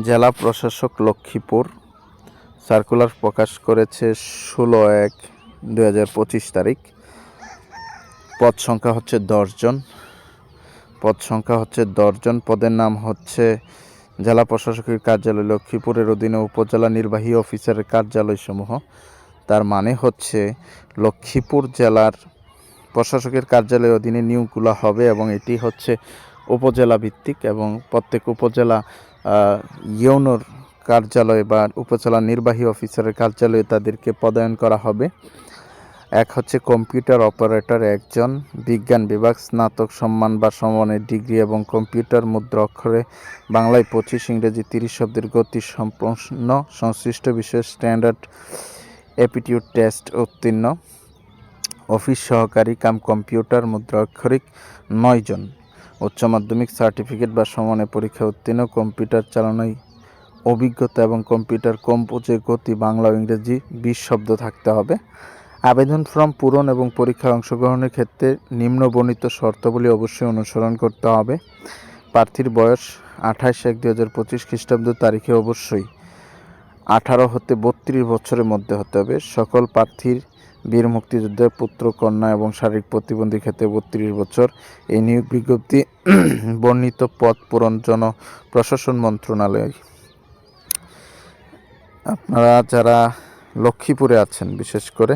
জেলা প্রশাসক লক্ষ্মীপুর সার্কুলার প্রকাশ করেছে 16/1/2025 তারিখ। পদ সংখ্যা হচ্ছে 10 জন। পদের নাম হচ্ছে জেলা প্রশাসকের কার্যালয় লক্ষ্মীপুরের অধীনে উপজেলা নির্বাহী অফিসারের কার্যালয়সমূহ। তার মানে হচ্ছে লক্ষ্মীপুর জেলার প্রশাসকের কার্যালয়ের অধীনে নিয়োগগুলো হবে এবং এটি হচ্ছে উপজেলা ভিত্তিক এবং প্রত্যেক উপজেলা ইউনোর কার্যালয় বা উপজেলা নির্বাহী অফিসারের কার্যালয়ে তাদেরকে পদায়ন করা হবে। এক হচ্ছে কম্পিউটার অপারেটর 1 জন, বিজ্ঞান বিভাগ স্নাতক সম্মান বা সমমানের ডিগ্রি এবং কম্পিউটার মুদ্রা অক্ষরে বাংলায় 25, ইংরেজি 30 শব্দের গতি সম্পন্ন সংশ্লিষ্ট বিষয়ে স্ট্যান্ডার্ড অ্যাপটিটিউড টেস্ট উত্তীর্ণ। অফিস সহকারী কাম কম্পিউটার মুদ্রা অক্ষরিক 9 জন, উচ্চ মাধ্যমিক সার্টিফিকেট বা সমমানের পরীক্ষা উত্তীর্ণ, কম্পিউটার চালানোয় অভিজ্ঞতা এবং কম্পিউটার কম্পোজের গতি বাংলা ও ইংরেজি 20 শব্দ থাকতে হবে। আবেদন ফর্ম পূরণ এবং পরীক্ষায় অংশগ্রহণের ক্ষেত্রে নিম্নবর্ণিত শর্তাবলী অবশ্যই অনুসরণ করতে হবে। প্রার্থীর বয়স 28/1/2025 খ্রিস্টাব্দ তারিখে অবশ্যই 18 হতে 32 বছরের মধ্যে হতে হবে। সকল প্রার্থীর বীর মুক্তিযোদ্ধার পুত্র কন্যা এবং শারীরিক প্রতিবন্ধীর ক্ষেত্রে 32 বছর। এই নিয়োগ বিজ্ঞপ্তি বর্ণিত পদ পূরণ জনপ্রশাসন মন্ত্রণালয়। আপনারা যারা লক্ষ্মীপুরে আছেন বিশেষ করে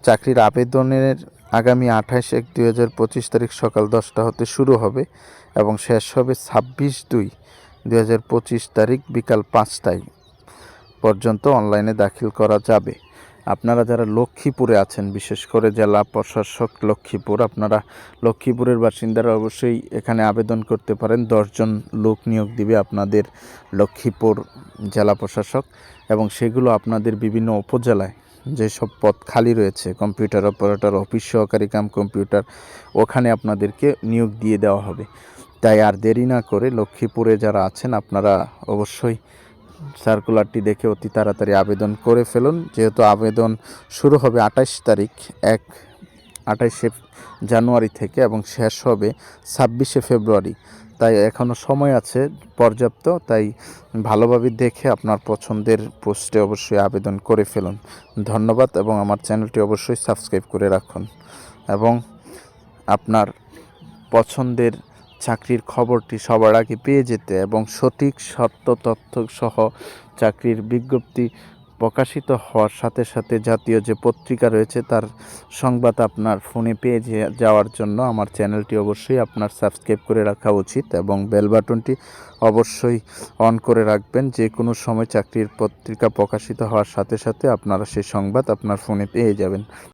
চাকরির আবেদনের আগামী 28/1/2025 তারিখ সকাল 10টা হতে শুরু হবে এবং শেষ হবে 26/2/2025 তারিখ বিকাল 5টায় পর্যন্ত অনলাইনে দাখিল করা যাবে। আপনারা যারা লক্ষ্মীপুরে আছেন বিশেষ করে জেলা প্রশাসক লক্ষ্মীপুর, আপনারা লক্ষ্মীপুরের বাসিন্দারা অবশ্যই এখানে আবেদন করতে পারেন। 10 জন লোক নিয়োগ দিবে আপনাদের লক্ষ্মীপুর জেলা প্রশাসক এবং সেগুলো আপনাদের বিভিন্ন উপজেলায় যেসব পদ খালি রয়েছে কম্পিউটার অপারেটর, অফিস সহকারী কাম কম্পিউটার, ওখানে আপনাদেরকে নিয়োগ দিয়ে দেওয়া হবে। তাই আর দেরি না করে লক্ষ্মীপুরে যারা আছেন আপনারা অবশ্যই সার্কুলারটি দেখে অতি তাড়াতাড়ি আবেদন করে ফেলুন, যেহেতু আবেদন শুরু হবে 28শে জানুয়ারি থেকে এবং শেষ হবে 26শে ফেব্রুয়ারি। তাই এখনও সময় আছে পর্যাপ্ত, তাই ভালোভাবে দেখে আপনার পছন্দের পোস্টে অবশ্যই আবেদন করে ফেলুন। ধন্যবাদ এবং আমার চ্যানেলটি অবশ্যই সাবস্ক্রাইব করে রাখুন এবং আপনার পছন্দের চাকরির খবরটি সবার আগে পেয়ে যেতে এবং সঠিক সত্য তথ্য সহ চাকরির বিজ্ঞপ্তি প্রকাশিত হওয়ার সাথে সাথে জাতীয় যে পত্রিকা রয়েছে তার সংবাদ আপনার ফোনে পেয়ে যাওয়ার জন্য আমার চ্যানেলটি অবশ্যই আপনার সাবস্ক্রাইব করে রাখা উচিত এবং বেল বাটনটি অবশ্যই অন করে রাখবেন। যে কোনো সময় চাকরির পত্রিকা প্রকাশিত হওয়ার সাথে সাথে আপনারা সেই সংবাদ আপনার ফোনে পেয়ে যাবেন।